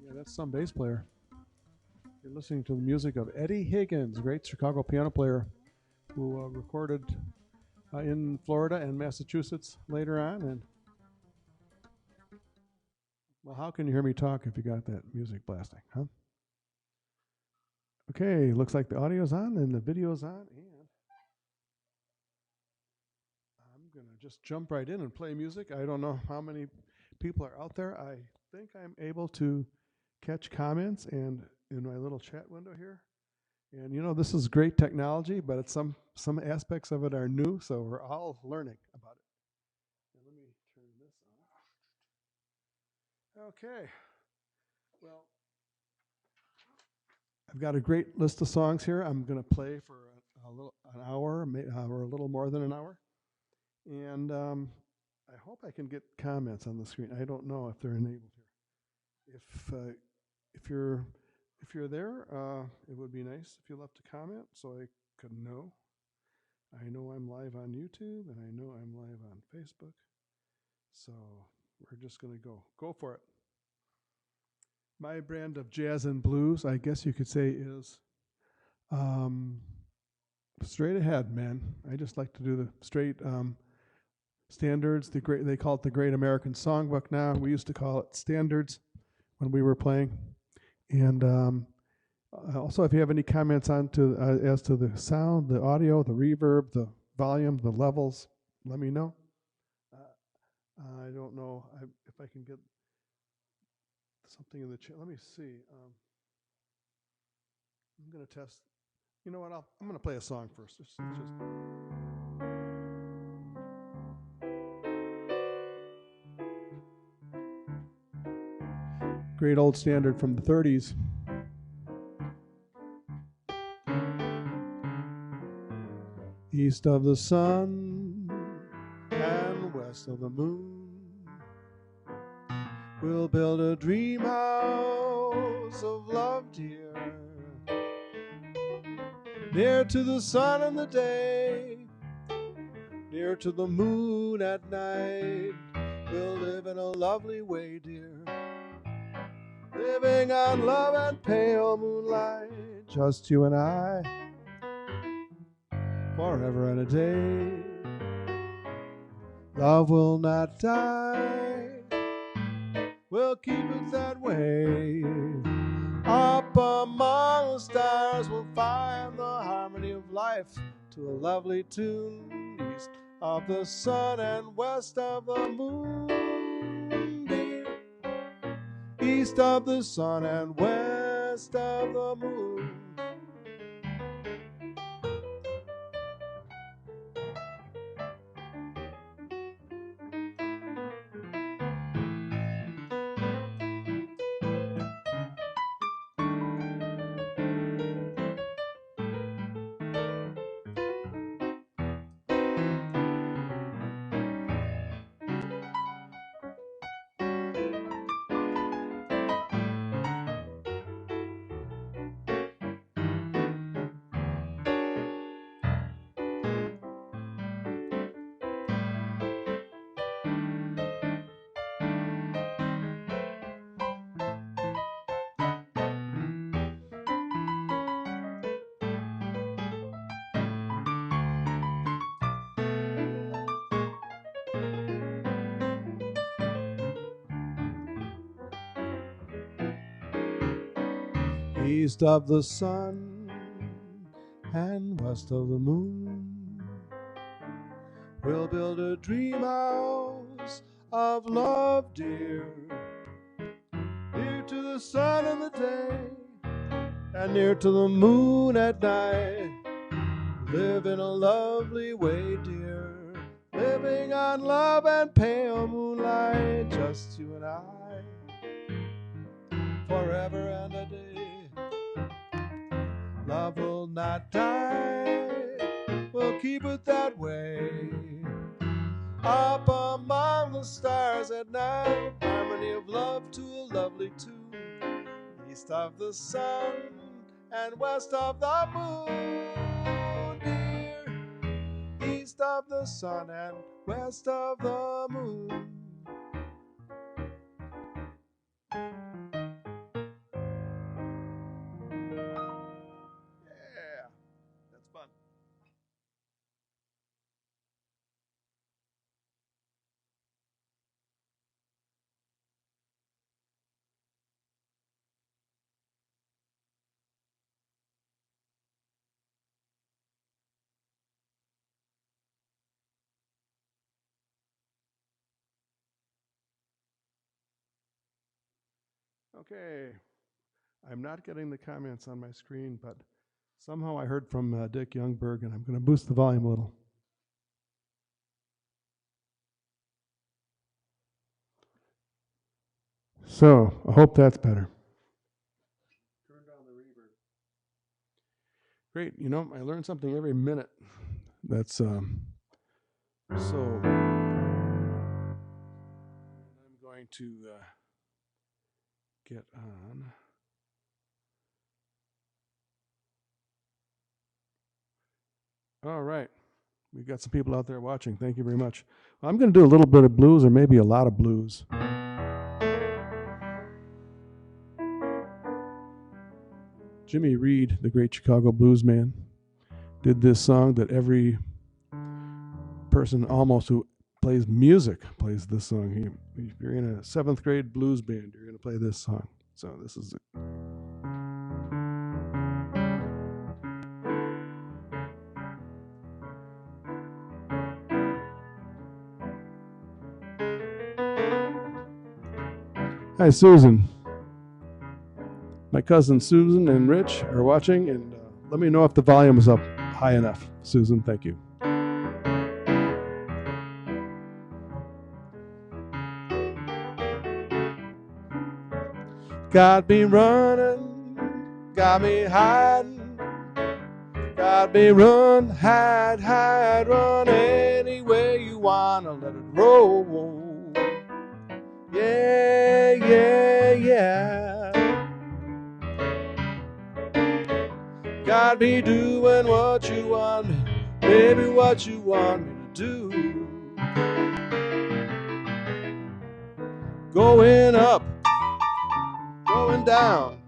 Yeah, that's some bass player. You're listening to the music of Eddie Higgins, great Chicago piano player who recorded in Florida and Massachusetts later on. And well, how can you hear me talk if you got that music blasting, huh? Okay, looks like the audio's on and the video's on, and I'm gonna just jump right in and play music. I don't know how many people are out there. I think I'm able to catch comments and in my little chat window here. And you know, this is great technology, but it's some aspects of it are new, so we're all learning about it. And let me turn this on. Okay. Well, I've got a great list of songs here. I'm going to play for an hour, or a little more than an hour. And I hope I can get comments on the screen. I don't know if they're enabled here. If you're there, it would be nice if you left a comment so I could know. I know I'm live on YouTube and I know I'm live on Facebook. So we're just going to go for it. My brand of jazz and blues, I guess you could say, is straight ahead, man. I just like to do the straight standards. They call it the Great American Songbook now. We used to call it standards when we were playing. And also, if you have any comments as to the sound, the audio, the reverb, the volume, the levels, let me know. I don't know if I can get something in the chat. Let me see. I'm going to test. You know what? I'm going to play a song first. It's just great old standard from the 30s. East of the sun and west of the moon, we'll build a dream house of love, dear, near to the sun in the day, near to the moon at night. We'll live in a lovely way, dear, living on love and pale moonlight, just you and I, forever and a day. Love will not die, we'll keep it that way. Up among the stars we'll find the harmony of life to a lovely tune, east of the sun and west of the moon, dear. East of the sun and west of the moon. East of the sun and west of the moon, we'll build a dream house of love, dear, near to the sun in the day and near to the moon at night. Live in a lovely way, dear, living on love and pale moonlight, just you and I, forever and a day. Love will not die, we'll keep it that way. Up among the stars at night, harmony of love to a lovely tune, east of the sun and west of the moon, dear. East of the sun and west of the moon. Okay. I'm not getting the comments on my screen, but somehow I heard from Dick Youngberg, and I'm going to boost the volume a little. So I hope that's better. Turn down the reverb. Great. You know, I learn something every minute. That's so. I'm going to get on. All right. We've got some people out there watching. Thank you very much. Well, I'm going to do a little bit of blues, or maybe a lot of blues. Jimmy Reed, the great Chicago blues man, did this song that every person almost who plays music plays this song. If you're in a 7th grade blues band, you're going to play this song. So this is it. Hi, Susan. My cousin Susan and Rich are watching, and let me know if the volume is up high enough. Susan, thank you. Got me running, got me hiding, got me run, hide, run any way you wanna let it roll. Yeah, yeah, yeah. Got me doing what you want me, baby, what you want me to do. Going up, going down,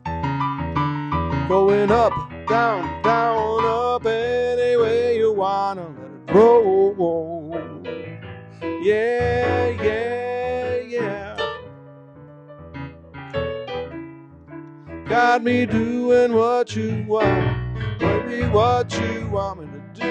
going up, down, down, up, any way you wanna let it roll. Yeah, yeah, yeah. Got me doing what you want, baby, what you want me to do.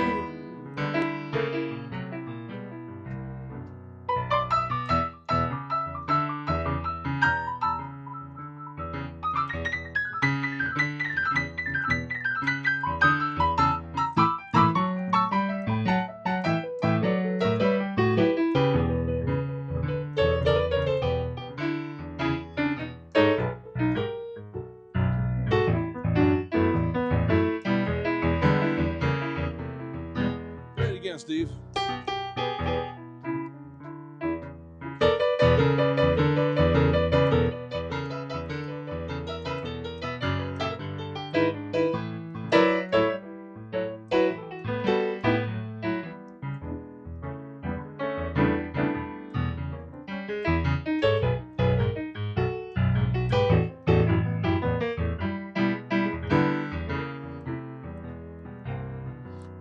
Play it again, Steve.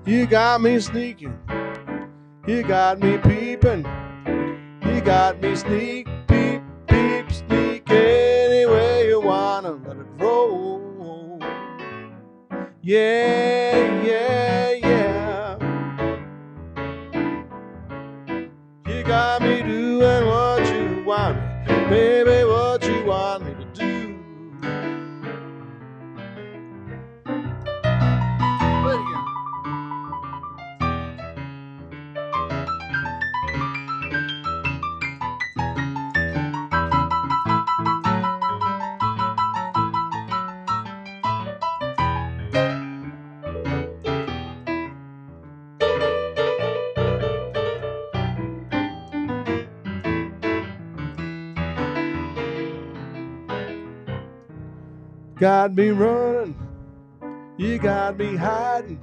You got me sneaking, you got me peeping, you got me sneak, peep, peep, sneak, any way you wanna let it roll. Yeah, yeah, yeah. You got me doing what you want me, baby, what you want me to do. Play it again. Got me running, you got me hiding,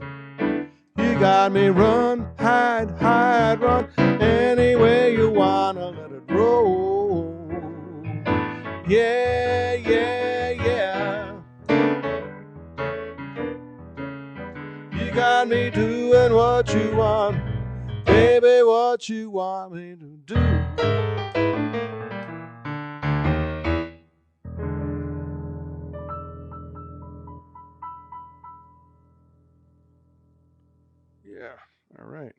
you got me run, hide, run, any way you wanna let it roll. Yeah, yeah, yeah. You got me doing what you want, baby, what you want me to do. Yeah, all right.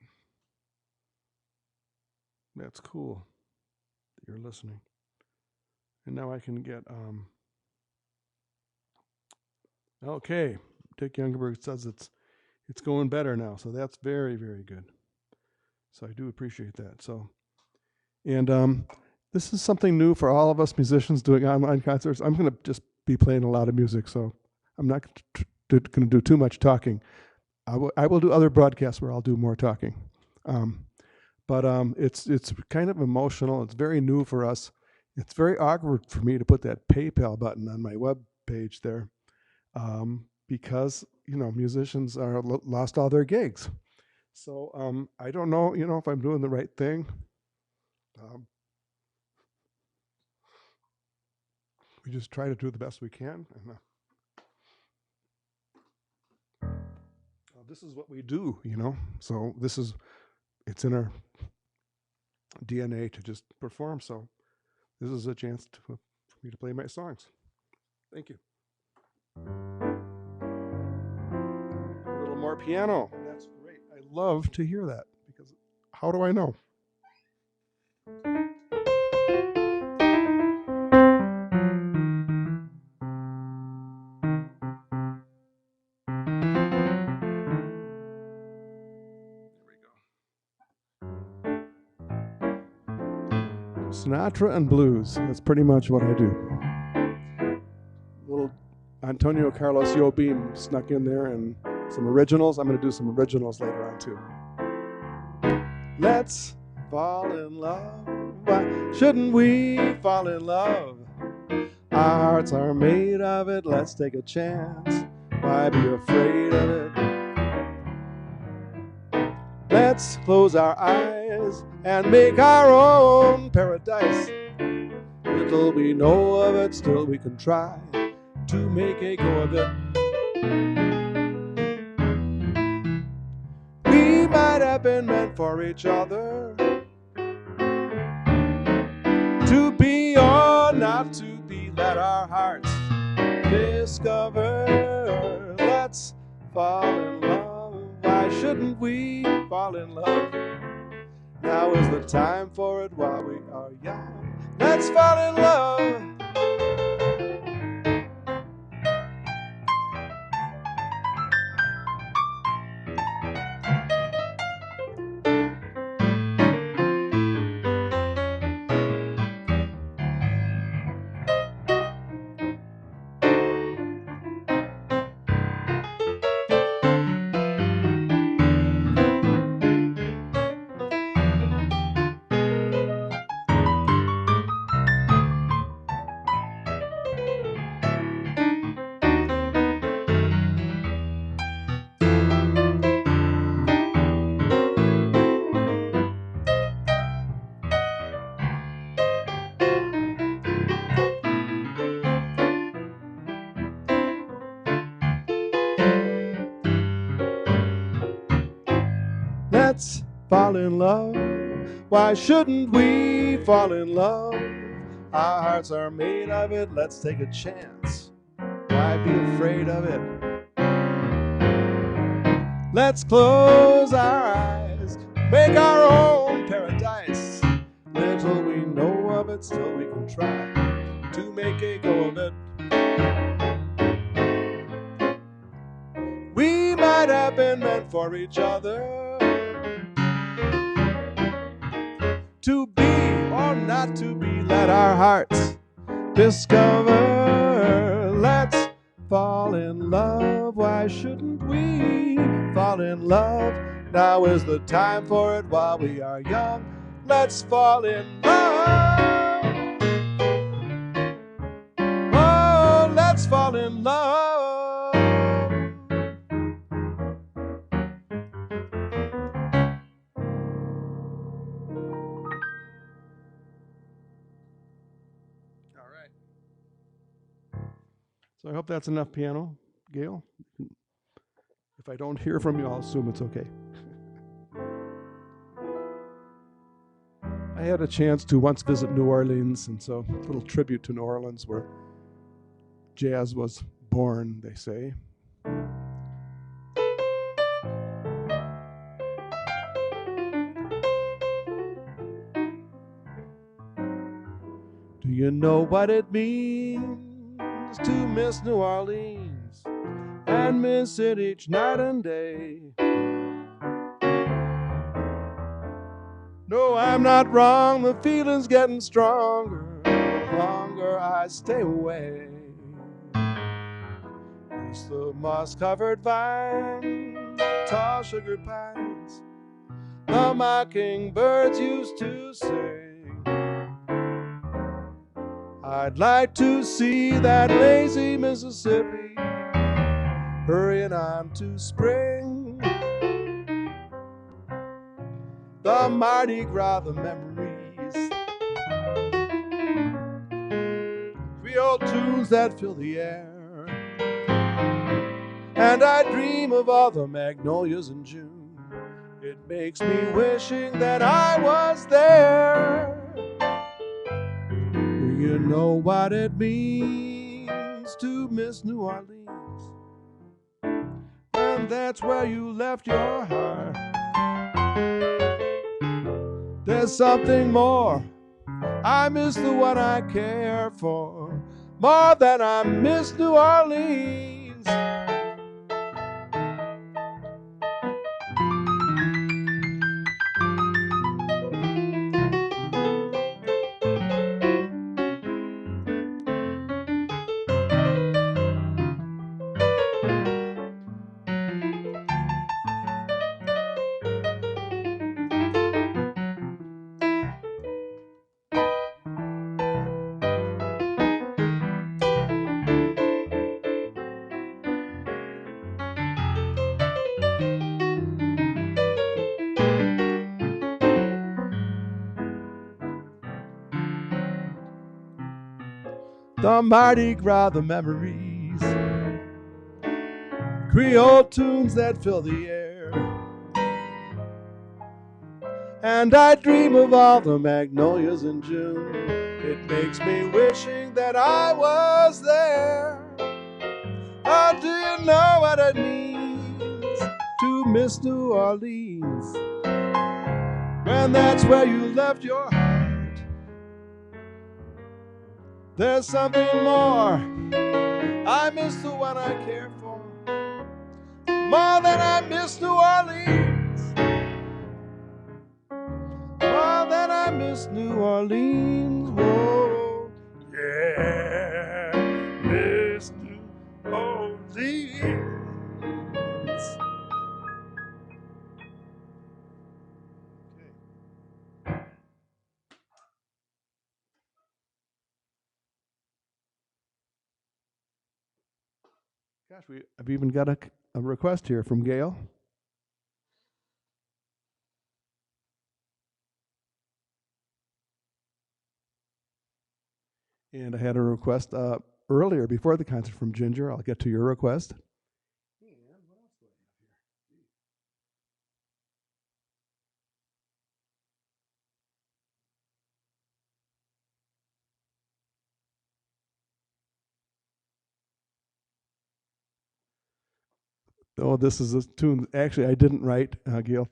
That's cool that you're listening. And now I can get Okay. Dick Youngberg says it's going better now, so that's very, very good. So I do appreciate that. So, and this is something new for all of us musicians doing online concerts. I'm going to just be playing a lot of music, so I'm not going to do too much talking. I will do other broadcasts where I'll do more talking. But it's kind of emotional. It's very new for us. It's very awkward for me to put that PayPal button on my web page there, because musicians are lost all their gigs. So I don't know, if I'm doing the right thing. We just try to do the best we can. And, this is what we do, So it's in our DNA to just perform. So this is a chance for me to play my songs. Thank you. A little more piano. That's great. I love to hear that because how do I know? Sinatra and blues. That's pretty much what I do. Little Antonio Carlos Jobim snuck in there and some originals. I'm going to do some originals later on too. Let's fall in love. Why shouldn't we fall in love? Our hearts are made of it. Let's take a chance. Why be afraid of it? Let's close our eyes and make our own paradise. Little we know of it, still we can try to make a go of it. We might have been meant for each other, to be or not to be, let our hearts discover. Let's fall in love. Why shouldn't we fall in love? Now is the time for it while we are young. Let's fall in love. Let's fall in love. Why shouldn't we fall in love? Our hearts are made of it. Let's take a chance. Why be afraid of it? Let's close our eyes, make our own paradise. Little we know of it, still we can try to make a go of it. We might have been meant for each other, to be or not to be, let our hearts discover. Let's fall in love. Why shouldn't we fall in love? Now is the time for it while we are young. Let's fall in love. Oh, let's fall in love. So I hope that's enough piano, Gail. If I don't hear from you, I'll assume it's okay. I had a chance to once visit New Orleans, and so a little tribute to New Orleans where jazz was born, they say. Do you know what it means to miss New Orleans? and miss it each night and day. No, I'm not wrong, the feeling's getting stronger the longer I stay away. It's the moss-covered vine, tall sugar pines, the mockingbirds used to sing. I'd like to see that lazy Mississippi hurrying on to spring. The Mardi Gras, the memories, Creole tunes that fill the air. And I dream of all the magnolias in June. It makes me wishing that I was there. Do you know what it means to miss New Orleans? And that's where you left your heart. There's something more. I miss the one I care for more than I miss New Orleans. The Mardi Gras, the memories, Creole tunes that fill the air. And I dream of all the magnolias in June. It makes me wishing that I was there. Oh, do you know what it means to miss New Orleans? When that's where you left your heart. There's something more. I miss the one I care for more than I miss New Orleans. More than I miss New Orleans. Whoa, yeah, miss New Orleans. Gosh, I've even got a request here from Gail. And I had a request earlier before the concert from Ginger. I'll get to your request. And what else do I have here? Oh, this is a tune. Actually, I didn't write, Gail.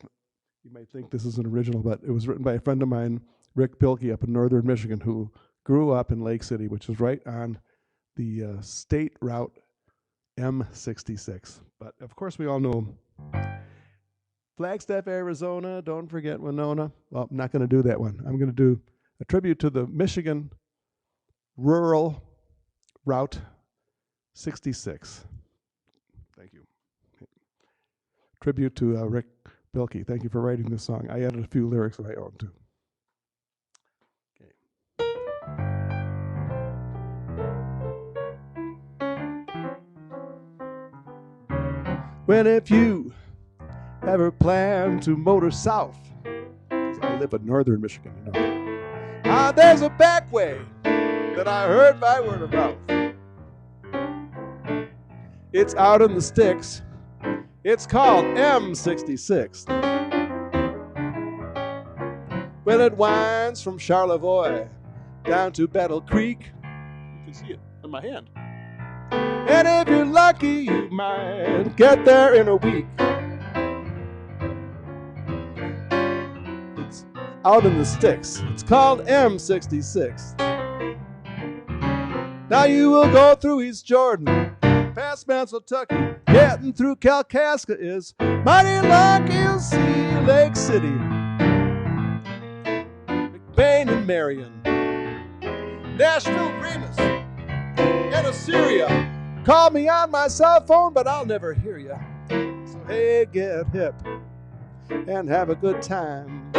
You might think this is an original, but it was written by a friend of mine, Rick Pilkey, up in northern Michigan, who grew up in Lake City, which is right on the state route M66. But of course, we all know Flagstaff, Arizona. Don't forget Winona. Well, I'm not going to do that one. I'm going to do a tribute to the Michigan rural route 66. Thank you. Tribute to Rick Bilkey. Thank you for writing this song. I added a few lyrics of my own too. Well, if you ever plan to motor south, because I live in northern Michigan, you know, there's a back way that I heard by word of mouth. It's out in the sticks. It's called M66. Well, it winds from Charlevoix down to Battle Creek. You can see it in my hand. And if you're lucky, you might get there in a week. It's out in the sticks. It's called M66. Now you will go through East Jordan, past Mantucky, Getting through Kalkaska is mighty lucky. You'll see Lake City, McBain and Marion, Nashville, Remus, and Assyria. Call me on my cell phone, but I'll never hear you. So hey, get hip and have a good time.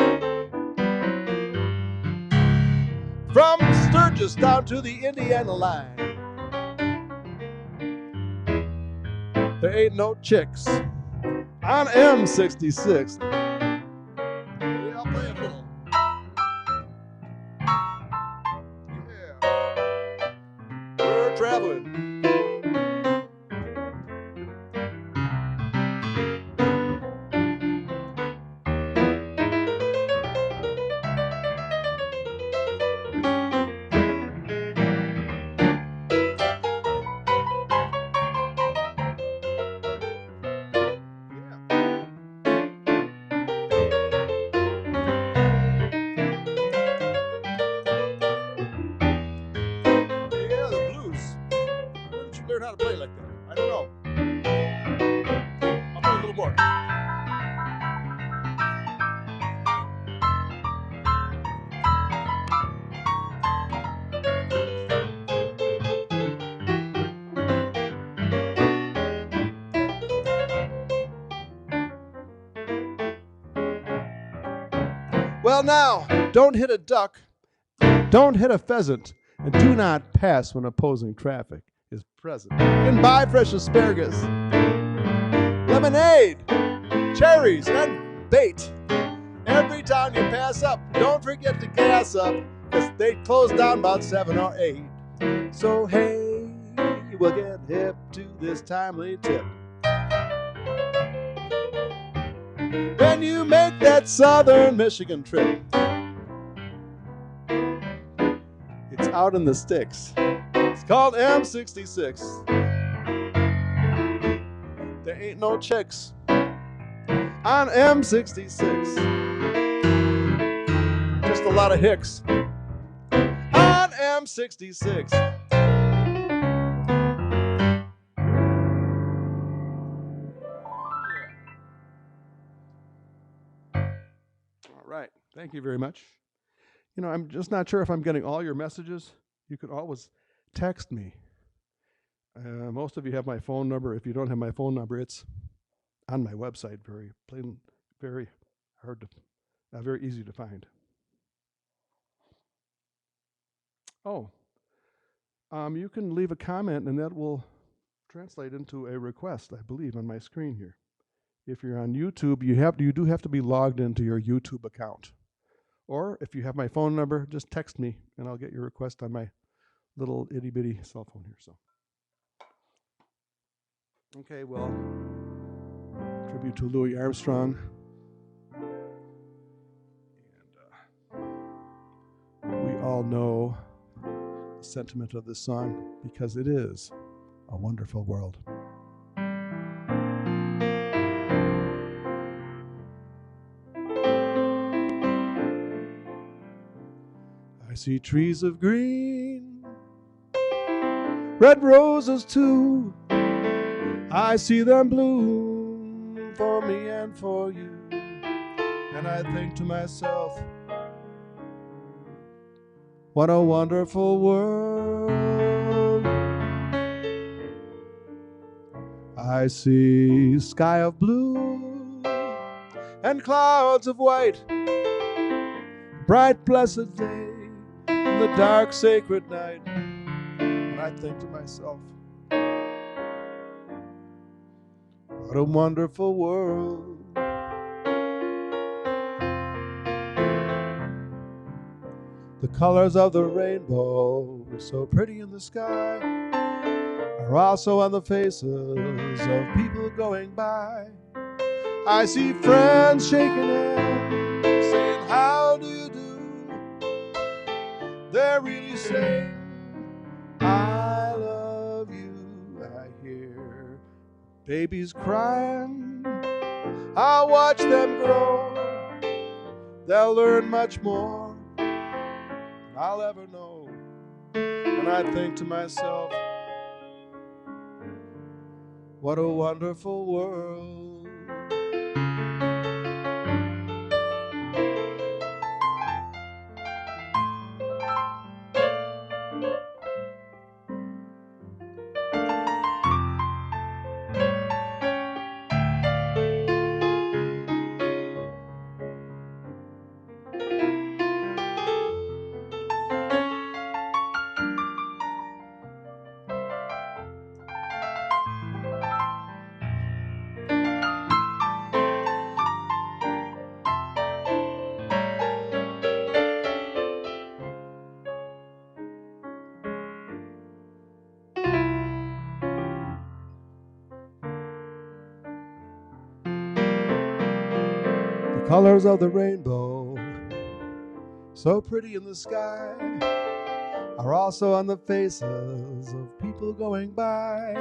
From Sturgis down to the Indiana line, there ain't no chicks on M66. Yeah, I'll play a little. Yeah. We're traveling. How to play like that? I don't know. I'll play a little more. Well, now, don't hit a duck, don't hit a pheasant, and do not pass when opposing traffic is present. You can buy fresh asparagus, lemonade, cherries, and bait. Every time you pass up, don't forget to gas up, because they close down about 7 or 8. So hey, we'll get hip to this timely tip. When you make that southern Michigan trip, it's out in the sticks. It's called M66. There ain't no chicks on M66. Just a lot of hicks on M66. All right. Thank you very much. You know, I'm just not sure if I'm getting all your messages. You could always text me. Most of you have my phone number. If you don't have my phone number, it's on my website. Very plain, very hard to, very easy to find. Oh, you can leave a comment, and that will translate into a request, I believe, on my screen here. If you're on YouTube, you do have to be logged into your YouTube account. Or if you have my phone number, just text me, and I'll get your request on my little itty-bitty cell phone here. So, okay, well, tribute to Louis Armstrong. And we all know the sentiment of this song, because it is a wonderful world. I see trees of green, red roses too. I see them bloom for me and for you. And I think to myself, what a wonderful world. I see sky of blue and clouds of white, bright blessed day, the dark sacred night. And I think to myself, what a wonderful world. The colors of the rainbow, so pretty in the sky, are also on the faces of people going by. I see friends shaking hands, saying, how do you do? They're really saying, I love you. I hear babies crying, I'll watch them grow. They'll learn much more than I'll ever know. And I think to myself, What a wonderful world. The colors of the rainbow, so pretty in the sky, are also on the faces of people going by.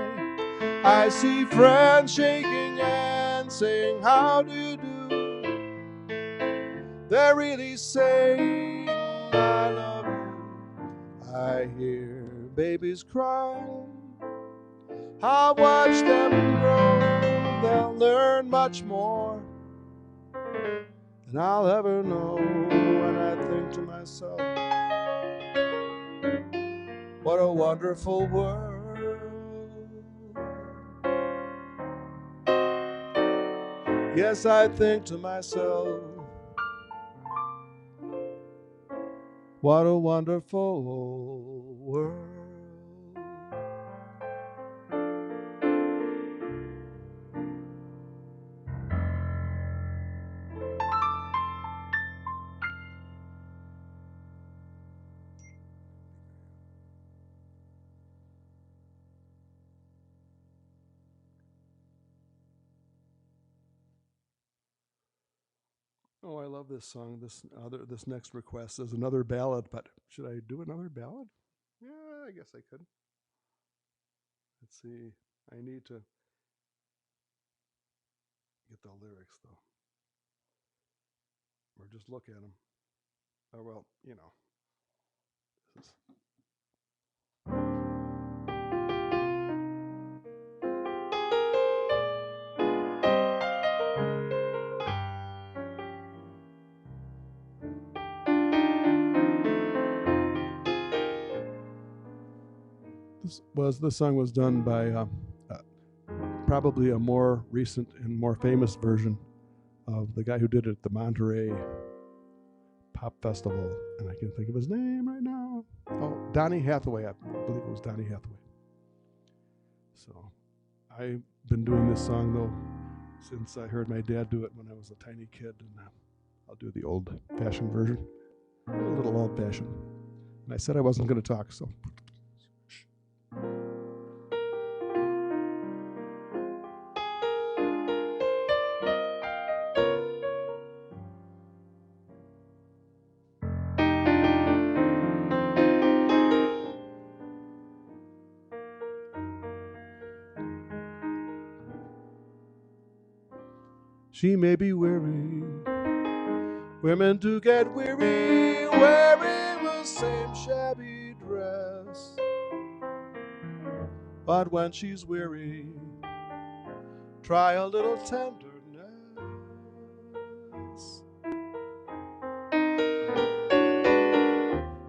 I see friends shaking hands, saying, how do you do? They're really saying, I love you. I hear babies cry. I'll watch them grow. They'll learn much more than I'll ever know. When I think to myself, what a wonderful world. Yes, I think to myself, what a wonderful world. Oh, I love this song. This next request is another ballad, but should I do another ballad? Yeah, I guess I could. Let's see. I need to get the lyrics though, or just look at them. Oh well, you know. This is this song was done by probably a more recent and more famous version of the guy who did it at the Monterey Pop Festival, and I can't think of his name right now. Oh, Donny Hathaway. I believe it was Donny Hathaway. So I've been doing this song though since I heard my dad do it when I was a tiny kid, and I'll do the old-fashioned version, a little old-fashioned. And I said I wasn't going to talk, so. She may be weary. Women do get weary wearing the same shabby dress. But when she's weary, try a little tenderness.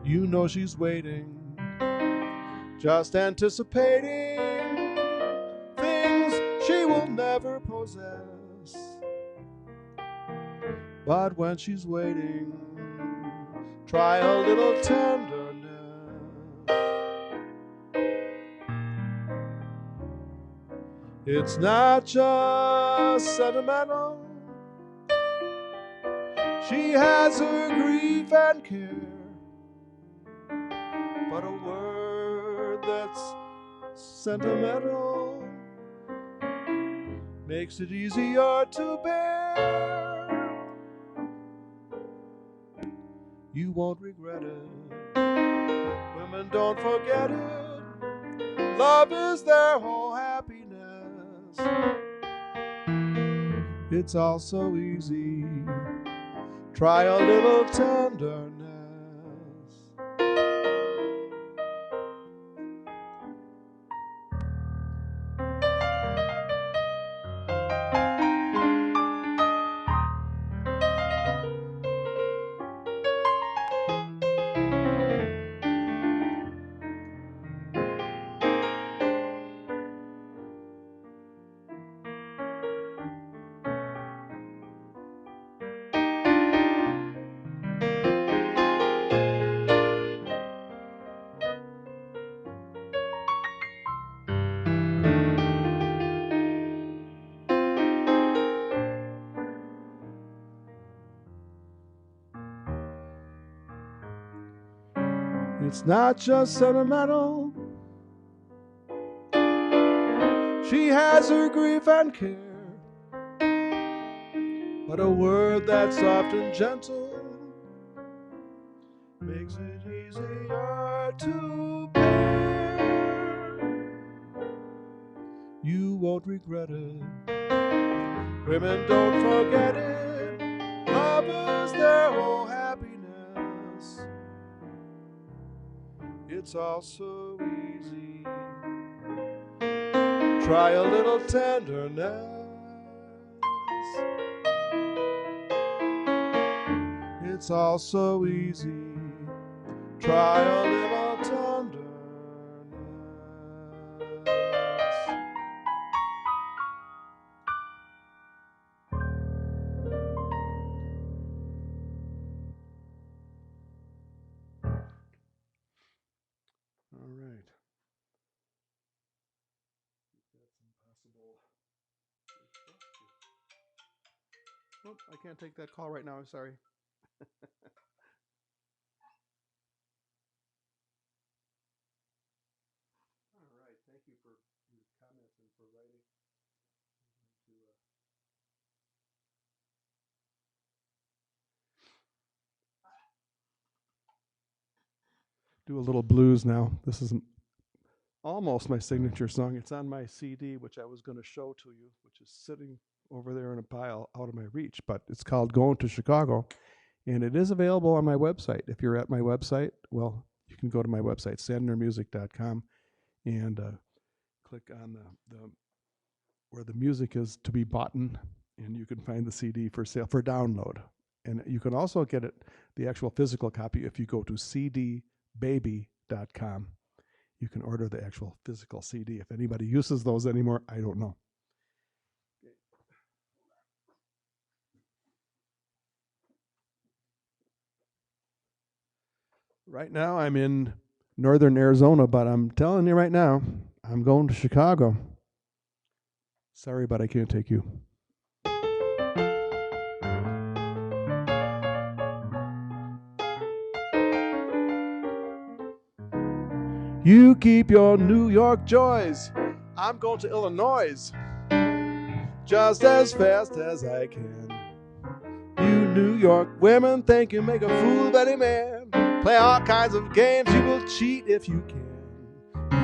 You know she's waiting, just anticipating things she will never possess. But when she's waiting, try a little tenderness. It's not just sentimental. She has her grief and care, but a word that's sentimental makes it easier to bear. You won't regret it. Women don't forget it. Love is their whole happiness. It's all so easy. Try a little tenderness. It's not just sentimental. She has her grief and care, but a word that's soft and gentle makes it easier to bear. You won't regret it. Women don't forget it. Love is their whole happiness. It's all so easy. Try a little tenderness. It's all so easy. Try a little tenderness. All right. Oh, I can't take that call right now. I'm sorry. All right. Thank you for your comments and for writing. Do a little blues now. This is almost my signature song. It's on my CD, which I was going to show to you, which is sitting over there in a pile out of my reach. But it's called Going to Chicago, and it is available on my website. If you're at my website, well, you can go to my website, sandnermusic.com, and click on the where the music is to be bought, and you can find the CD for sale for download. And you can also get it, the actual physical copy, if you go to cdbaby.com. You can order the actual physical CD. If anybody uses those anymore, I don't know. Right now, I'm in northern Arizona, but I'm telling you right now, I'm going to Chicago. Sorry, but I can't take you. You keep your New York joys. I'm going to Illinois just as fast as I can. You New York women think you make a fool of any man. Play all kinds of games, you will cheat if you can.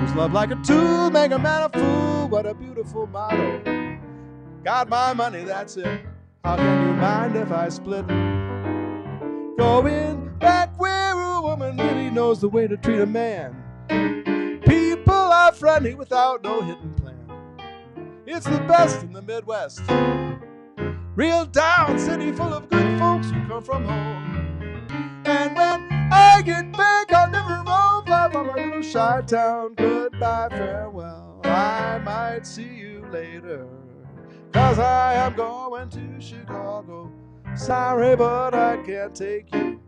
Use love like a tool, make a man a fool. What a beautiful motto. Got my money, that's it. How can you mind if I split? Going back where a woman really knows the way to treat a man. People are friendly without no hidden plan. It's the best in the Midwest. Real down city full of good folks who come from home. And when I get back, I'll never roam far from a little shy town. Goodbye, farewell, I might see you later. 'Cause I am going to Chicago. Sorry, but I can't take you.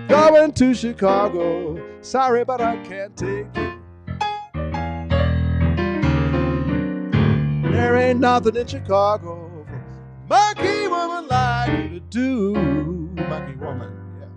Going to Chicago. Sorry, but I can't take you. There ain't nothing in Chicago for monkey woman like you to do. Monkey woman, yeah.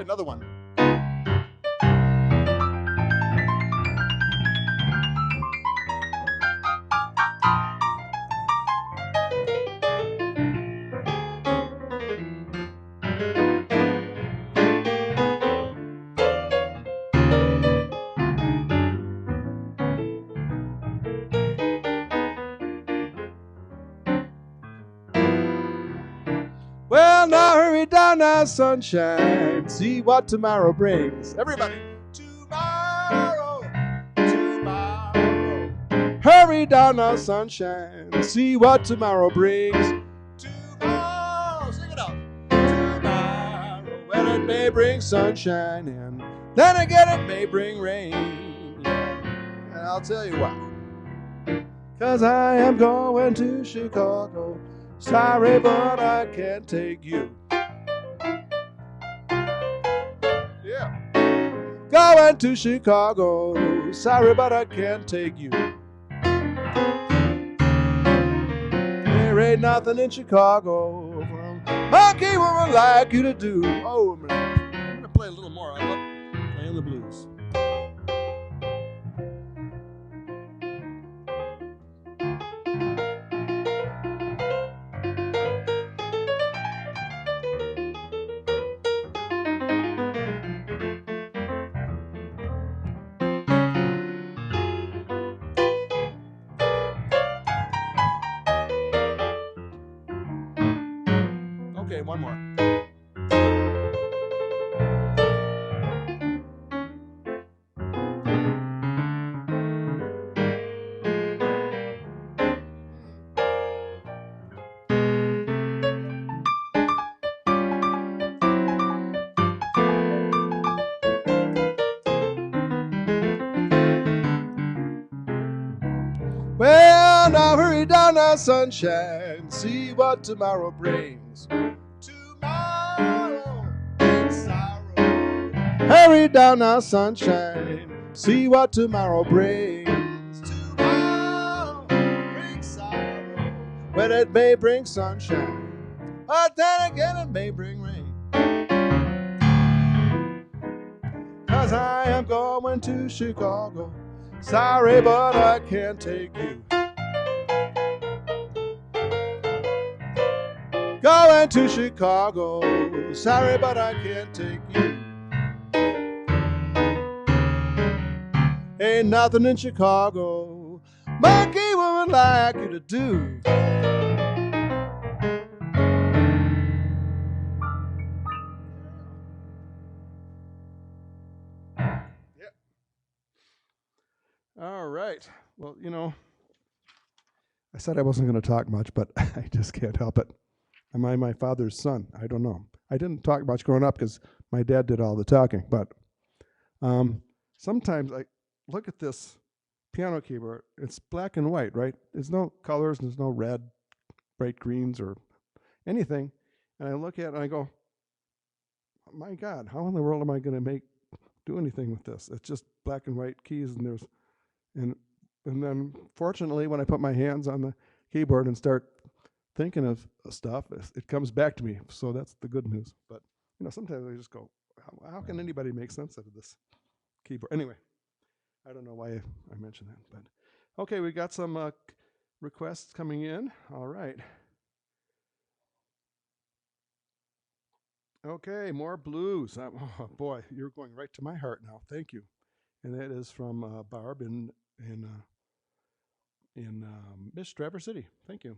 Another one. Hurry down now, sunshine, see what tomorrow brings. Everybody. Tomorrow, tomorrow. Hurry down now, sunshine, see what tomorrow brings. Tomorrow, sing it out. Tomorrow, well, it may bring sunshine, and then again it may bring rain. And I'll tell you why. 'Cause I am going to Chicago. Sorry, but I can't take you. Yeah. Going to Chicago. Sorry, but I can't take you. There ain't nothing in Chicago for a monkey woman like you to do. Oh, I'm gonna play a little more. I love playing the blues. Okay, one more. Well, now hurry down now, sunshine, see what tomorrow brings. Tomorrow brings sorrow. Hurry down now, sunshine, see what tomorrow brings. Tomorrow brings sorrow. Well, it may bring sunshine, but then again it may bring rain. 'Cause I am going to Chicago. Sorry, but I can't take you. Going to Chicago. Sorry, but I can't take you. Ain't nothing in Chicago monkey woman like you to do. All right. Well, you know, I said I wasn't going to talk much, but I just can't help it. Am I my father's son? I don't know. I didn't talk much growing up because my dad did all the talking, but sometimes I look at this piano keyboard. It's black and white, right? There's no colors, there's no red, bright greens, or anything. And I look at it and I go, my God, how in the world am I going to do anything with this? It's just black and white keys, and then fortunately when I put my hands on the keyboard and start thinking of stuff, it comes back to me. So that's the good news. But you know, sometimes I just go, how can anybody make sense out of this keyboard? Anyway, I don't know why I mentioned that. But okay, we got some requests coming in. All right. Okay, more blues. Oh boy, you're going right to my heart now. Thank you. And that is from Barb in Miss Traverse City. Thank you.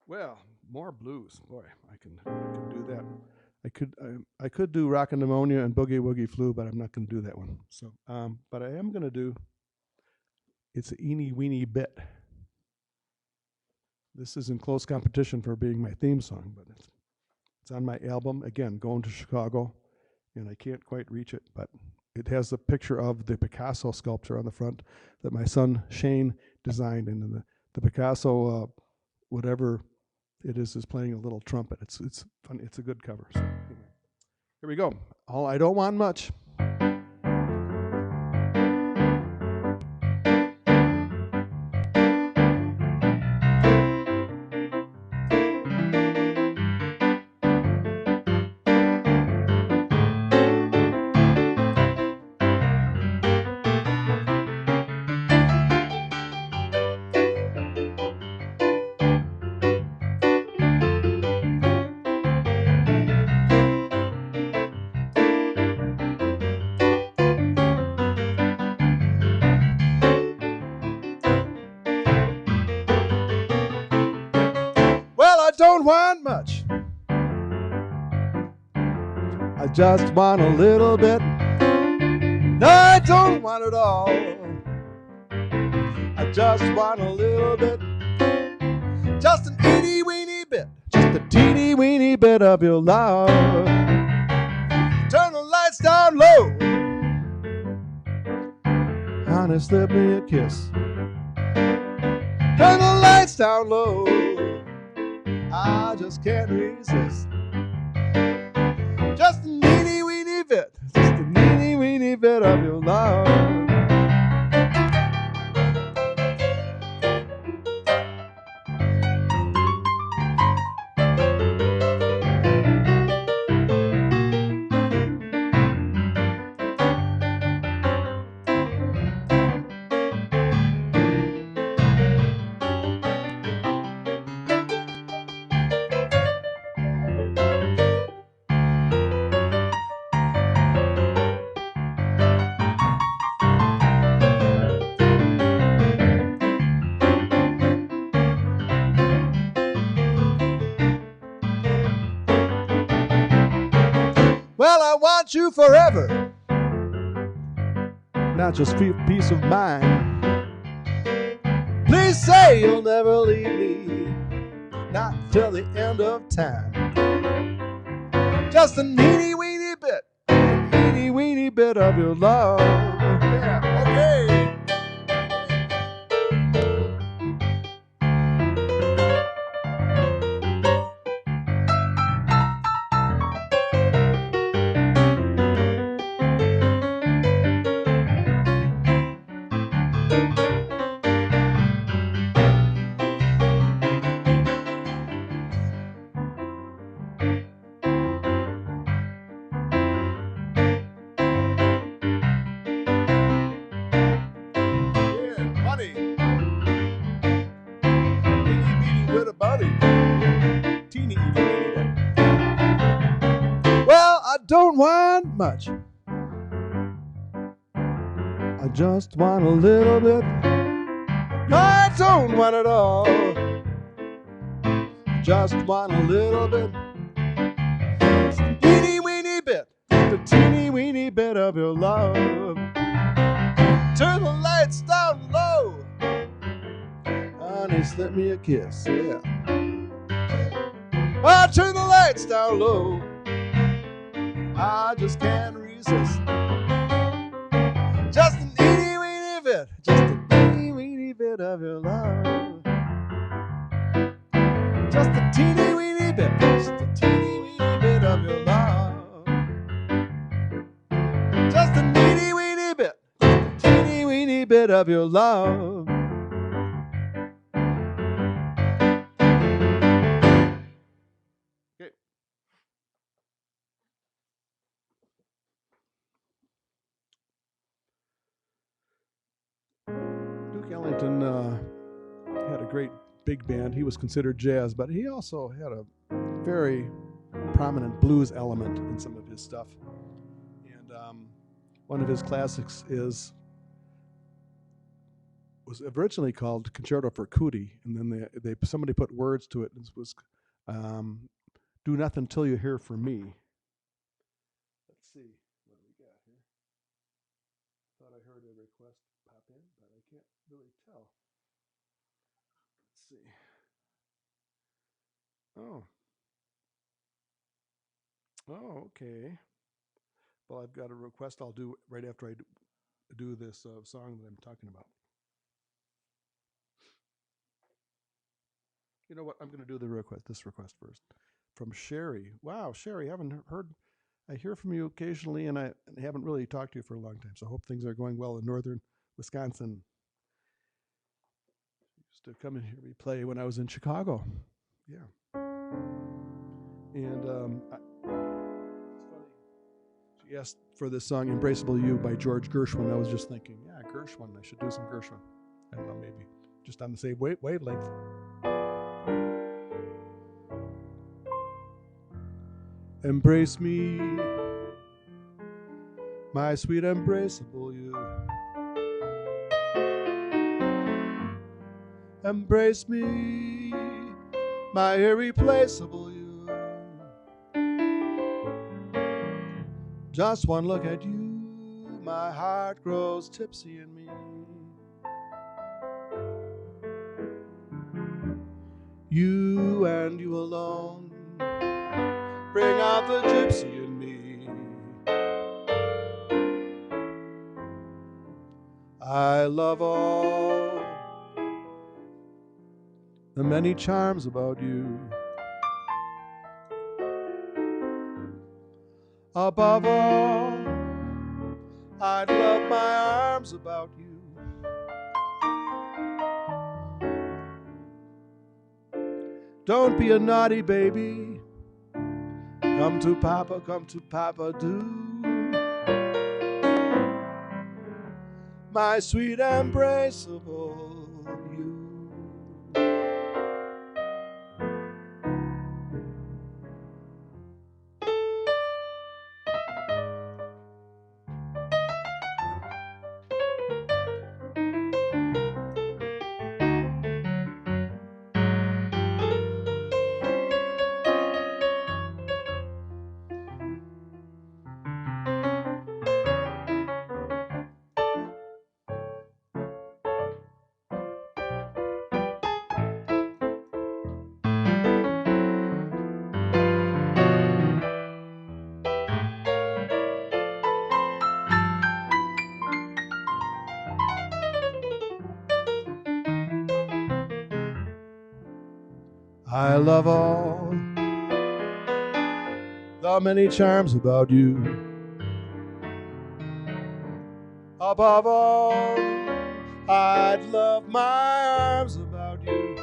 Well, more blues. Boy, I can do that. I could do Rockin' Pneumonia and Boogie Woogie Flu, but I'm not going to do that one. So, but I am going to do. It's a Eeny Weeny Bit. This is in close competition for being my theme song, but it's on my album. Again, Going to Chicago, and I can't quite reach it, but it has the picture of the Picasso sculpture on the front that my son Shane designed, and the Picasso whatever it is playing a little trumpet. It's fun. It's a good cover. So anyway, here we go. I don't want much. don't want much. I just want a little bit. No, I don't want it all. I just want a little bit. Just an itty weeny bit. Just a teeny weeny bit of your love. Turn the lights down low. Honey, slip me a kiss. Turn the lights down low. I just can't resist. Just a teeny weeny bit. Just a teeny weeny bit of your love. Well, I want you forever, not just for peace of mind. Please say you'll never leave me, not till the end of time. Just a teeny weeny bit, a teeny weeny bit of your love. Yeah, okay. Well, I don't want much. I just want a little bit. No, I don't want it all. Just want a little bit. Just a teeny weeny bit. Just a teeny weeny bit of your love. Turn the lights down low. Honey, slip me a kiss, yeah. I turn the lights down low. I just can't resist. Just a teeny weeny bit. Just a teeny weeny bit of your love. Just a teeny weeny bit. Just a teeny weeny bit of your love. Just a teeny weeny bit. Just a teeny weeny bit of your love. Duke Ellington had a great big band. He was considered jazz, but he also had a very prominent blues element in some of his stuff. And one of his classics was originally called Concerto for Cootie, and then somebody put words to it. It was "Do Nothing Till You Hear From Me." Let's see what we got here. Thought I heard a request pop in, but I can't really tell. Let's see. Oh, okay. Well, I've got a request I'll do right after I do this song that I'm talking about. You know what? I'm going to do this request first. From Sherry. Wow, Sherry, I haven't heard. I hear from you occasionally, and I haven't really talked to you for a long time. So I hope things are going well in northern Wisconsin. I used to come in here and play when I was in Chicago. Yeah. And it's funny. She asked for this song, "Embraceable You" by George Gershwin. I was just thinking, yeah, Gershwin. I should do some Gershwin. I don't know, maybe just on the same wavelength. Embrace me, my sweet embraceable you. Embrace me, my irreplaceable you. Just one look at you, my heart grows tipsy in me. You and you alone bring out the gypsy in me. I love all the many charms about you. Above all, I'd love my arms about you. Don't be a naughty baby. Come to Papa, do. My sweet embraceable you. I love all the many charms about you. Above all, I'd love my arms about you.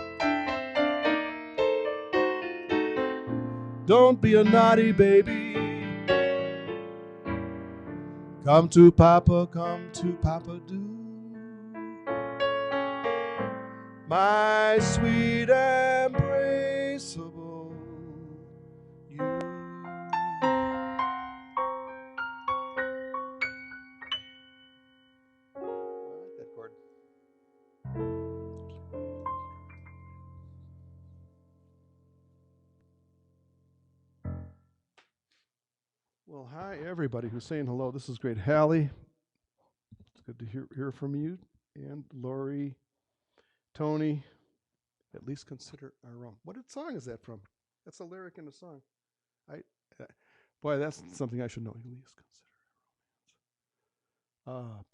Don't be a naughty baby. Come to Papa, do. My sweet embraceable you. I like that chord. Well, hi everybody who's saying hello. This is great. Hallie, it's good to hear from you. And Lori, Tony, at least consider our own. What song is that from? That's a lyric in a song. Boy, that's something I should know. At least consider our romance.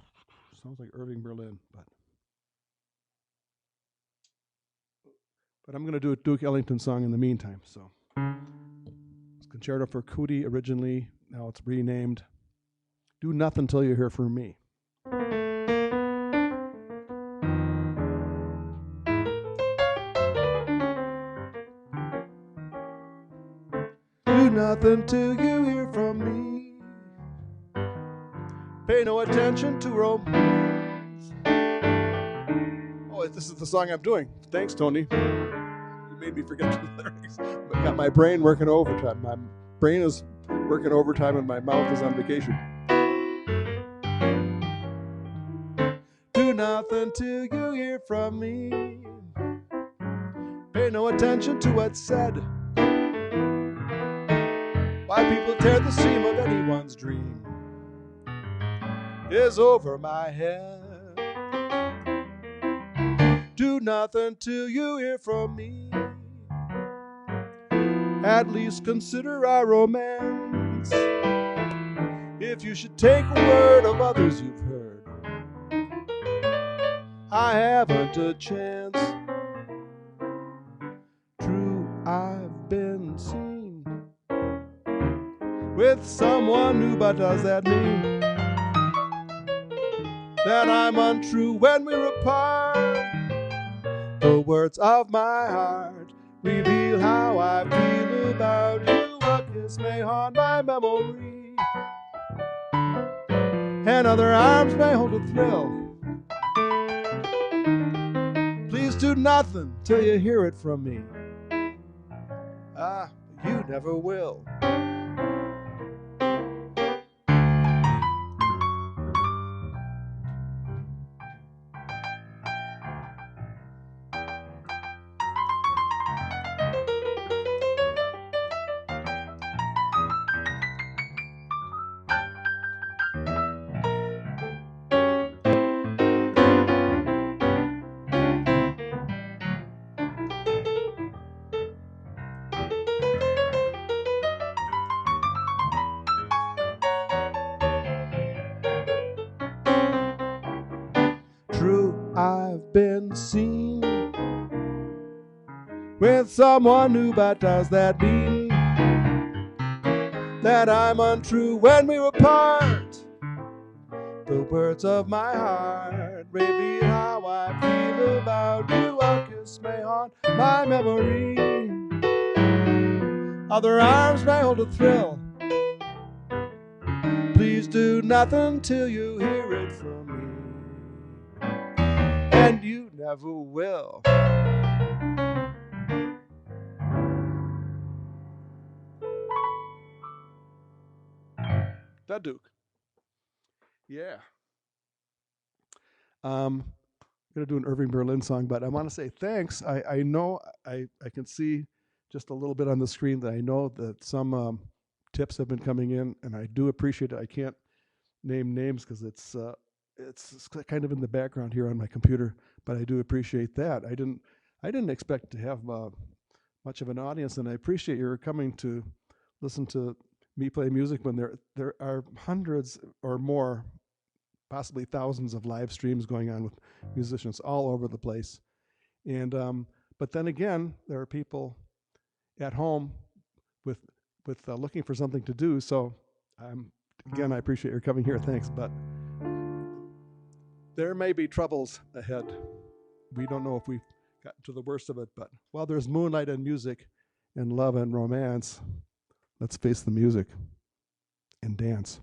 Sounds like Irving Berlin, but I'm going to do a Duke Ellington song in the meantime. So, it's Concerto for Cootie originally. Now it's renamed Do Nothing Till You Hear From Me. Do nothing till you hear from me. Pay no attention to romance. Oh, this is the song I'm doing. Thanks, Tony. You made me forget the lyrics. I got my brain working overtime. My brain is working overtime and my mouth is on vacation. Do nothing till you hear from me. Pay no attention to what's said. Why people tear the seam of anyone's dream is over my head. Do nothing till you hear from me. At least consider our romance. If you should take a word of others you've heard, I haven't a chance. True, I've been seen with someone new, but does that mean that I'm untrue when we're apart? The words of my heart reveal how I feel about you. A kiss may haunt my memory, and other arms may hold a thrill. Please do nothing till you hear it from me. You never will. been seen with someone new, but does that mean that I'm untrue when we were apart? The words of my heart reveal how I feel about you. A kiss may haunt my memory, other arms may hold a thrill. Please do nothing till you hear it from me, and you never will. That Duke. Yeah. I'm going to do an Irving Berlin song, but I want to say thanks. I know I can see just a little bit on the screen that I know that some tips have been coming in, and I do appreciate it. I can't name names because it's kind of in the background here on my computer, but I do appreciate that. I didn't expect to have much of an audience, and I appreciate your coming to listen to me play music when there are hundreds or more, possibly thousands of live streams going on with musicians all over the place. And but then again, there are people at home with looking for something to do. So again, I appreciate your coming here. Thanks, but there may be troubles ahead. We don't know if we've gotten to the worst of it, but while there's moonlight and music and love and romance, let's face the music and dance.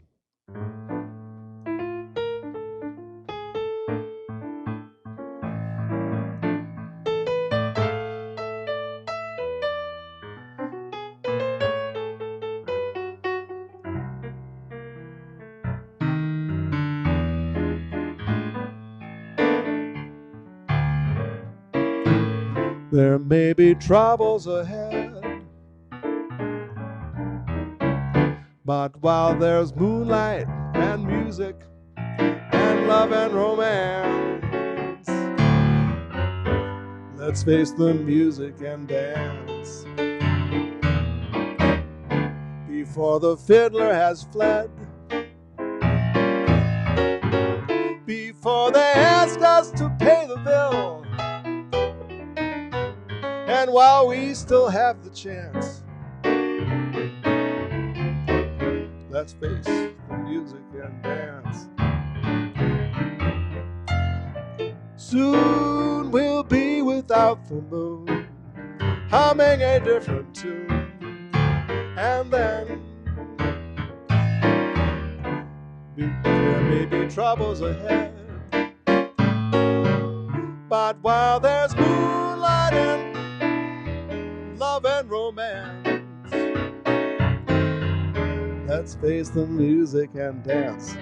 There may be troubles ahead, but while there's moonlight and music and love and romance, let's face the music and dance. Before the fiddler has fled, before they ask us to pay the bill, and while we still have the chance, let's face the music and dance. Soon we'll be without the moon, humming a different tune, and then there may be troubles ahead, but while there's moonlight and love and romance, let's face the music and dance.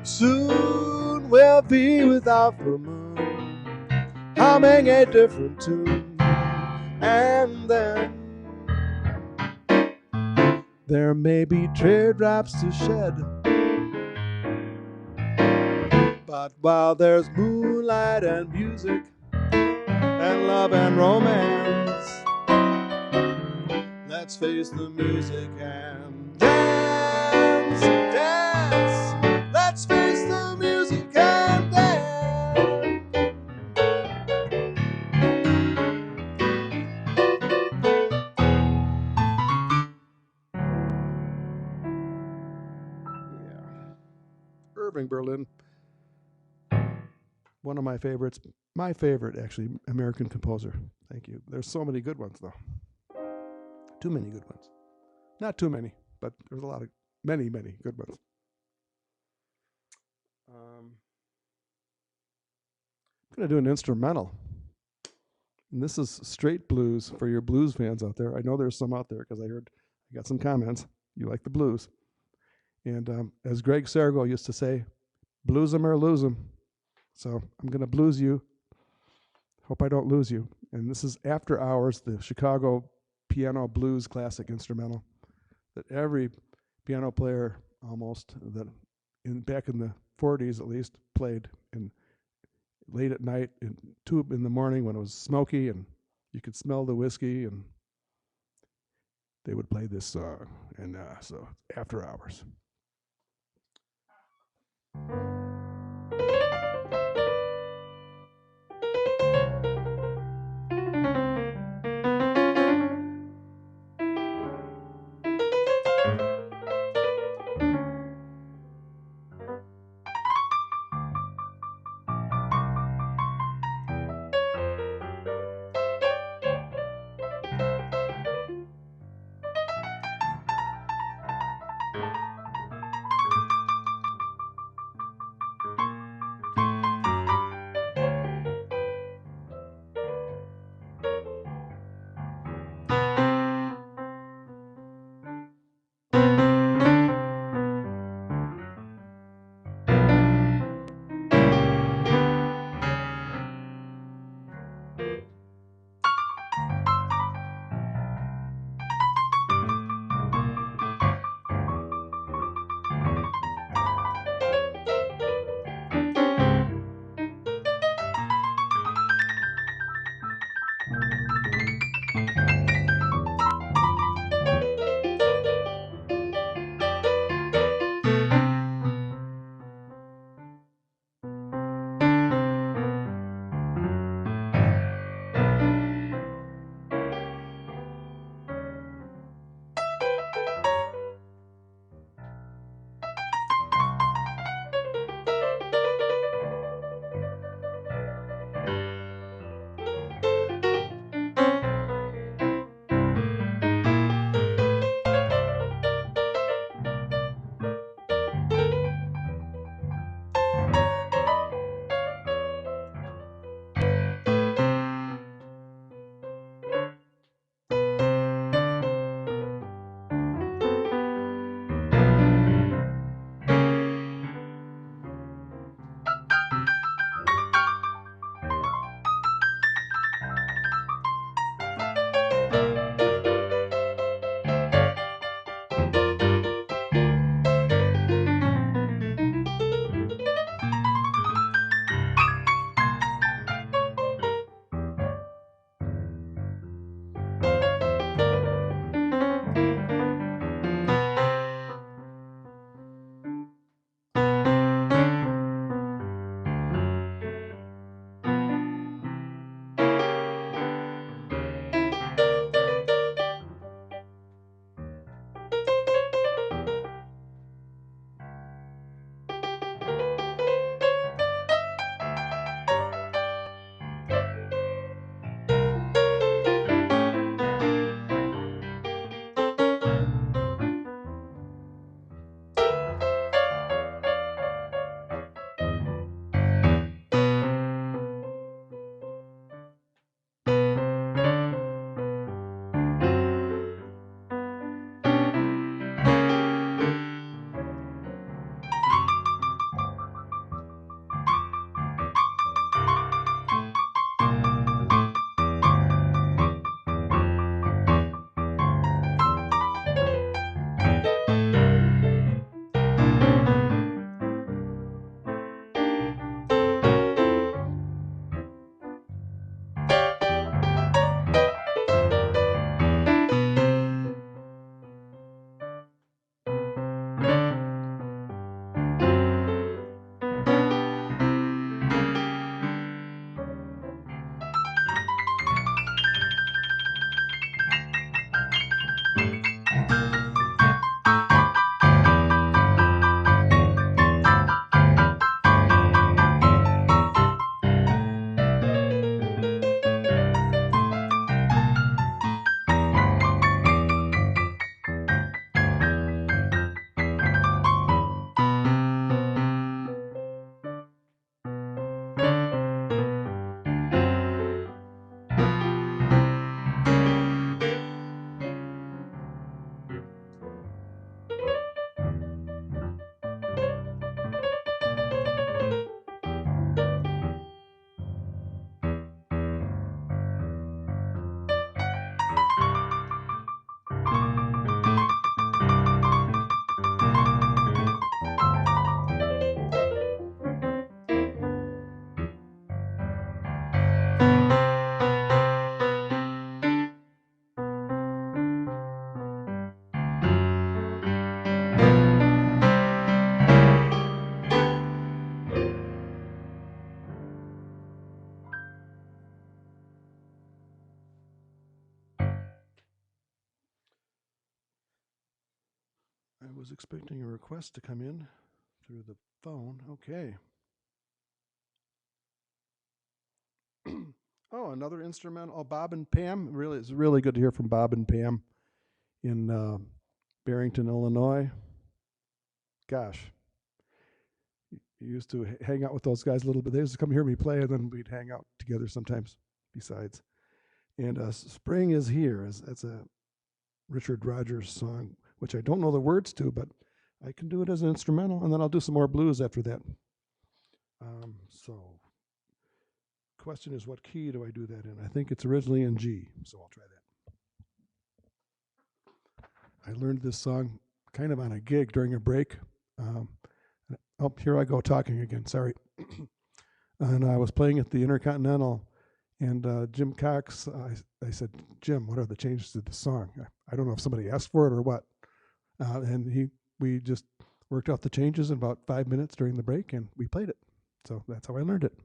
Soon we'll be without the moon, humming a different tune, and then there may be teardrops to shed, but while there's moonlight and music and love and romance, let's face the music and dance, dance. Let's face the music and dance. Yeah. Irving Berlin, one of my favorites. My favorite, actually, American composer. Thank you. There's so many good ones, though. Too many good ones. Not too many, but there's a lot of many good ones. I'm going to do an instrumental. And this is straight blues for your blues fans out there. I know there's some out there because I got some comments. You like the blues. And as Greg Sergo used to say, blues 'em or lose 'em. So I'm going to blues you. Hope I don't lose you. And this is After Hours, the Chicago piano blues classic instrumental that every piano player almost that back in the 40s at least played in late at night and 2 in the morning when it was smoky and you could smell the whiskey, and they would play this song. And so After Hours. I was expecting a request to come in through the phone. Okay. Oh, another instrumental. Oh, Bob and Pam. Really, it's really good to hear from Bob and Pam in Barrington, Illinois. Gosh, used to hang out with those guys a little bit. They used to come hear me play, and then we'd hang out together sometimes. Besides, and "Spring Is Here" that's a Richard Rodgers song, which I don't know the words to, but I can do it as an instrumental, and then I'll do some more blues after that. So, question is, what key do I do that in? I think it's originally in G, so I'll try that. I learned this song kind of on a gig during a break. Oh, here I go talking again. Sorry. And I was playing at the Intercontinental, and Jim Cox, I said, "Jim, what are the changes to the song?" I don't know if somebody asked for it or what. And we just worked out the changes in about 5 minutes during the break, and we played it. So that's how I learned it.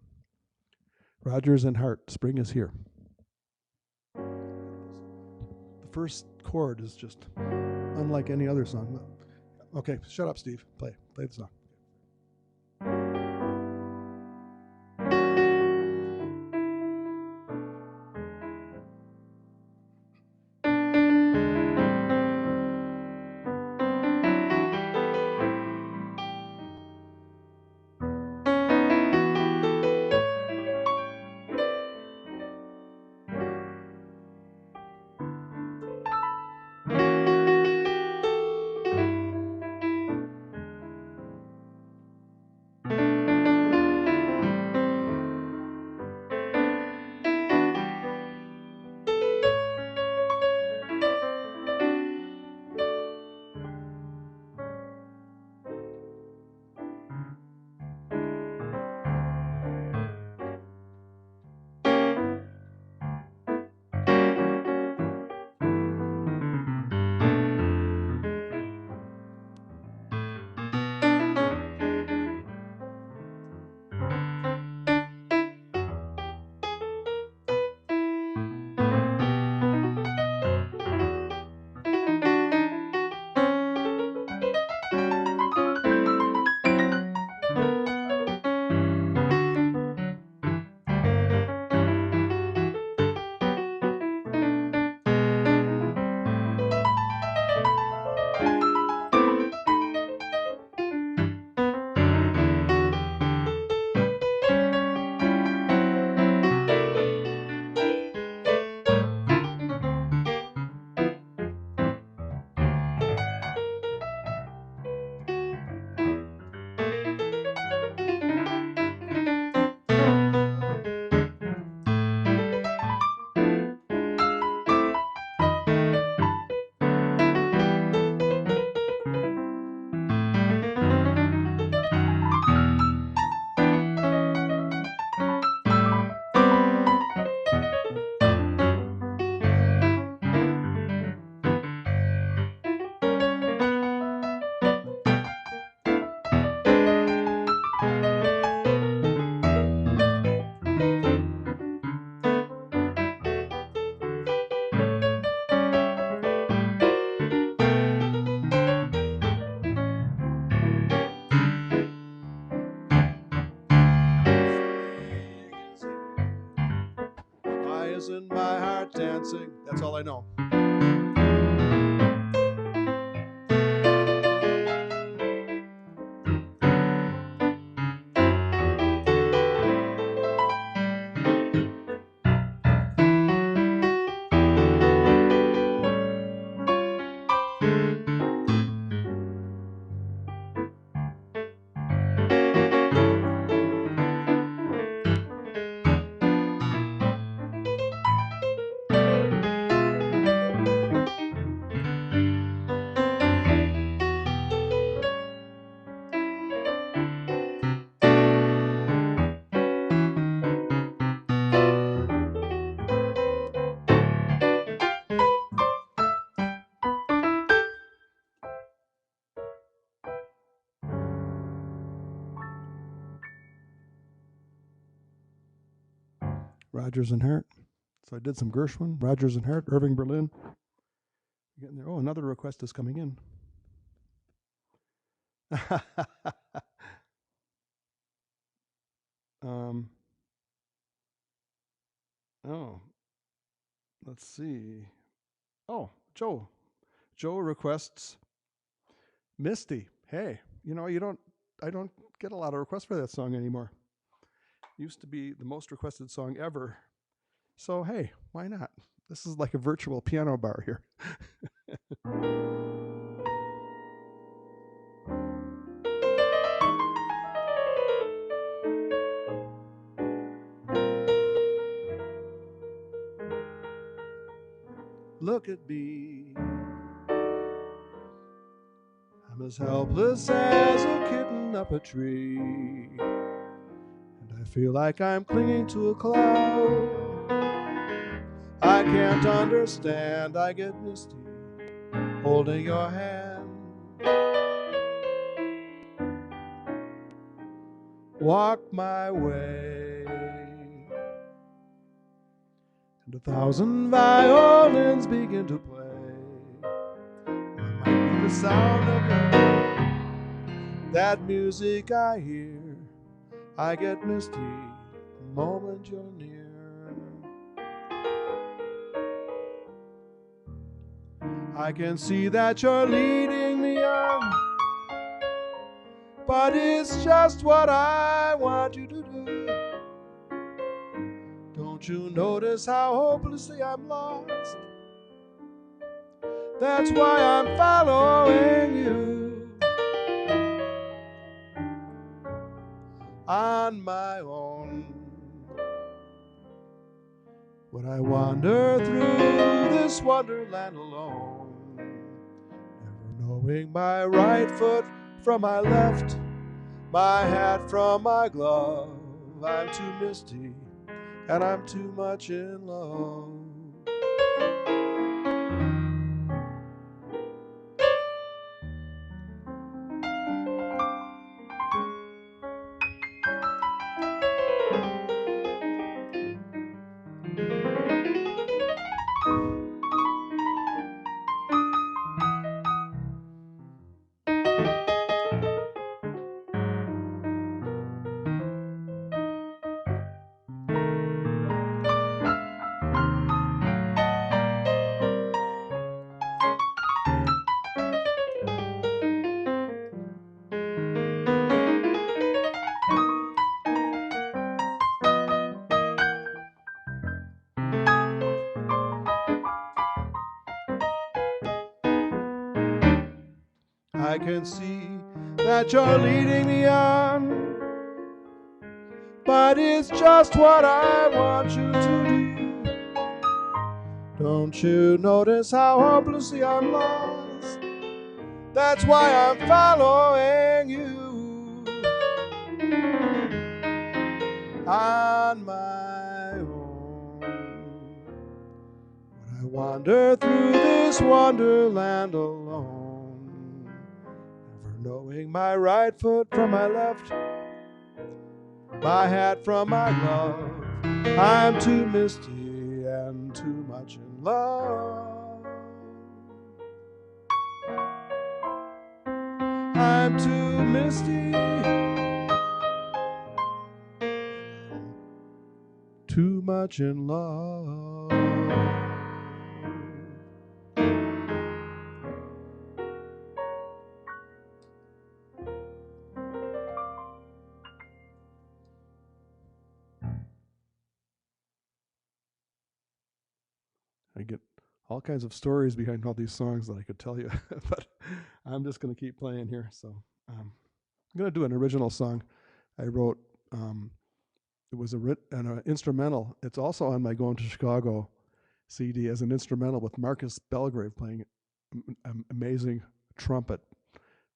Rodgers and Hart, "Spring Is Here." The first chord is just unlike any other song. Okay, shut up, Steve. Play the song. Why isn't my heart dancing? That's all I know. Rodgers and Hart. So I did some Gershwin, Rodgers and Hart, Irving Berlin. Getting there. Oh, another request is coming in. um, oh, let's see. Oh, Joe. Joe requests Misty. Hey, I don't get a lot of requests for that song anymore. Used to be the most requested song ever. So, hey, why not? This is like a virtual piano bar here. Look at me. I'm as helpless as a kitten up a tree. And I feel like I'm clinging to a cloud. I can't understand, I get misty holding your hand. Walk my way, and 1,000 violins begin to play. It might be the sound of that music I hear. I get misty the moment you're near. I can see that you're leading me on, but it's just what I want you to do. Don't you notice how hopelessly I'm lost? That's why I'm following you on my own. When I wander through this wonderland alone, never knowing my right foot from my left, my hat from my glove, I'm too misty and I'm too much in love. I can see that you're leading me on, but it's just what I want you to do. Don't you notice how hopelessly I'm lost? That's why I'm following you on my own. When I wander through this wonderland alone, never knowing my right foot from my left, my hat from my glove, I'm too misty and too much in love. I'm too misty, too much in love. I get all kinds of stories behind all these songs that I could tell you, but I'm just going to keep playing here. So I'm going to do an original song I wrote. It was an instrumental. It's also on my Going to Chicago CD as an instrumental with Marcus Belgrave playing an amazing trumpet.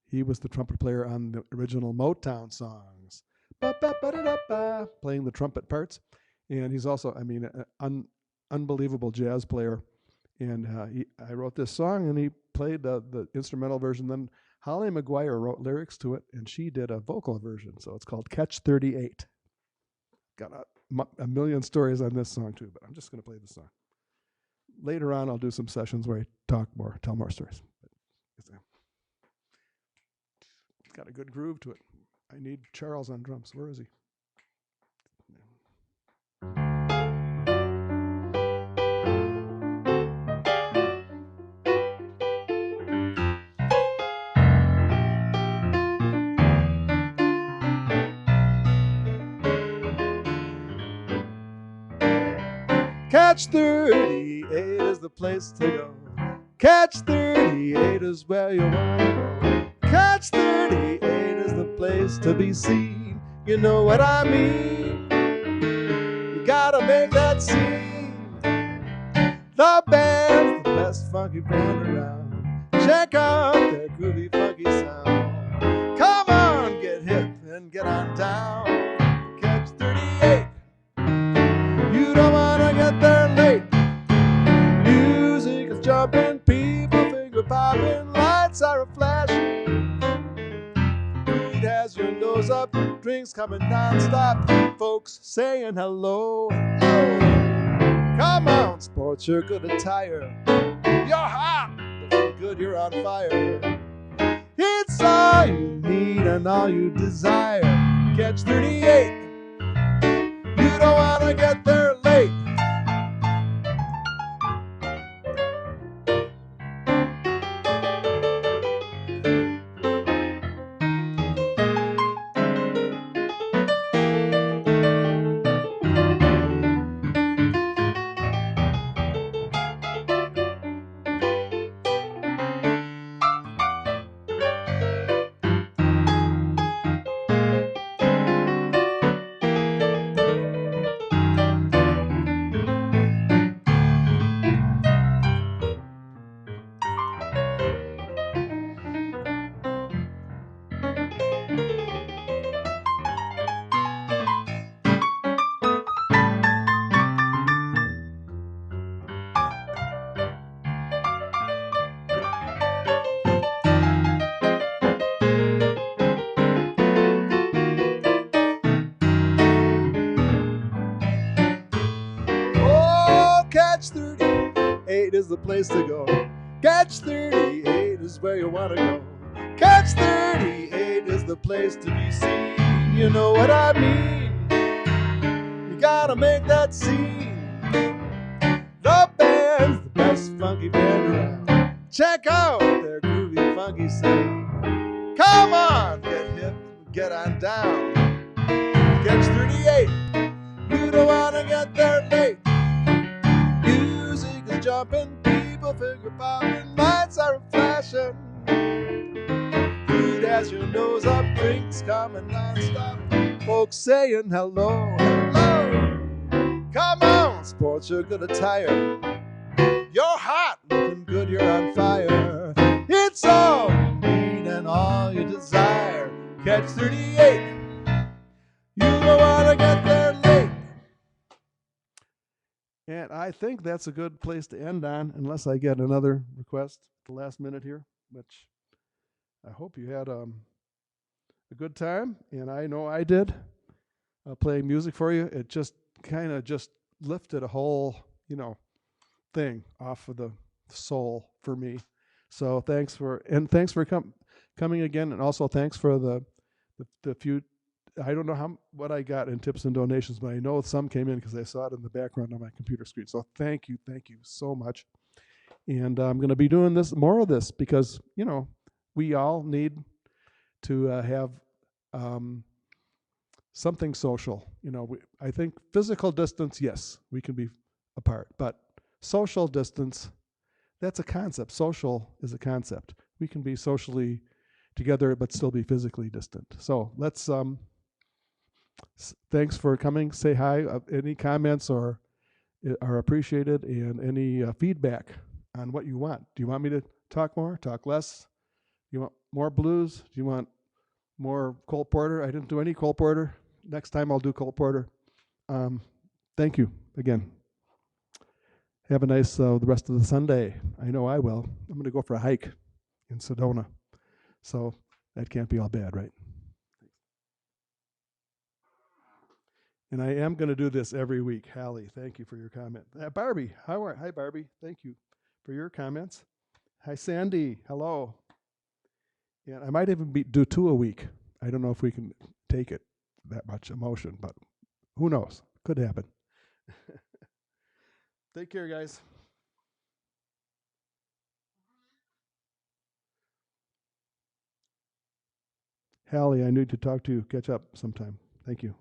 He was the trumpet player on the original Motown songs, playing the trumpet parts. And he's also, an unbelievable jazz player. And I wrote this song, and he played the instrumental version. Then Holly McGuire wrote lyrics to it, and she did a vocal version. So it's called Catch 38. Got a million stories on this song, too, but I'm just going to play the song. Later on, I'll do some sessions where I talk more, tell more stories. got a good groove to it. I need Charles on drums. Where is he? Catch 38 is the place to go. Catch 38 is where you want to go. Catch 38 is the place to be seen. You know what I mean? You gotta make that scene. The band's the best funky band around. Check out their groovy funky sound. Come on, get hip and get on down. Catch 38. You don't wanna get there late. Music is jumping, people finger popping, lights are flashing. Food has your nose up, drinks coming non-stop, folks saying hello, hello. Come on, sports, you're good attire. You're hot, looking good, you're on fire. It's all you need and all you desire. Catch 38. You don't wanna get there late. Catch 38 is the place to go. Catch 38 is where you want to go. Catch 38 is the place to be seen. You know what I mean? You gotta make that scene. The band's the best funky band around. Check out their groovy funky sound. Come on, get hip, get on down. Catch 38. You don't wanna get there late. Music is jumping, people finger popping, lights are flashing. Food has your nose up, drinks coming non-stop, folks saying hello, hello. Come on, sports, you're good attire. You're hot, looking good, you're on fire. It's all you need and all you desire. Catch 38. You don't wanna get there late. And I think that's a good place to end on, unless I get another request at the last minute here, which I hope you had a good time, and I know I did, playing music for you. It just kind of just lifted a whole, thing off of the soul for me. So thanks for coming again, and also thanks for the few. I don't know what I got in tips and donations, but I know some came in because I saw it in the background on my computer screen. So thank you so much. And I'm going to be doing more of this because we all need to have something social. I think physical distance, yes, we can be apart, but social distance, that's a concept. Social is a concept. We can be socially together but still be physically distant. So let's thanks for coming. Say hi. Any comments are appreciated, and any feedback on what you want. Do you want me to talk more, talk less? Do you want more blues? Do you want more Cole Porter? I didn't do any Cole Porter. Next time I'll do Cole Porter. Thank you again. Have a nice the rest of the Sunday. I know I will. I'm going to go for a hike in Sedona. So that can't be all bad, right? And I am going to do this every week. Hallie, thank you for your comment. Barbie, hi Barbie. Thank you for your comments. Hi Sandy, hello. Yeah, I might even do two a week. I don't know if we can take it, that much emotion, but who knows? Could happen. Take care, guys. Hallie, I need to talk to you, catch up sometime. Thank you.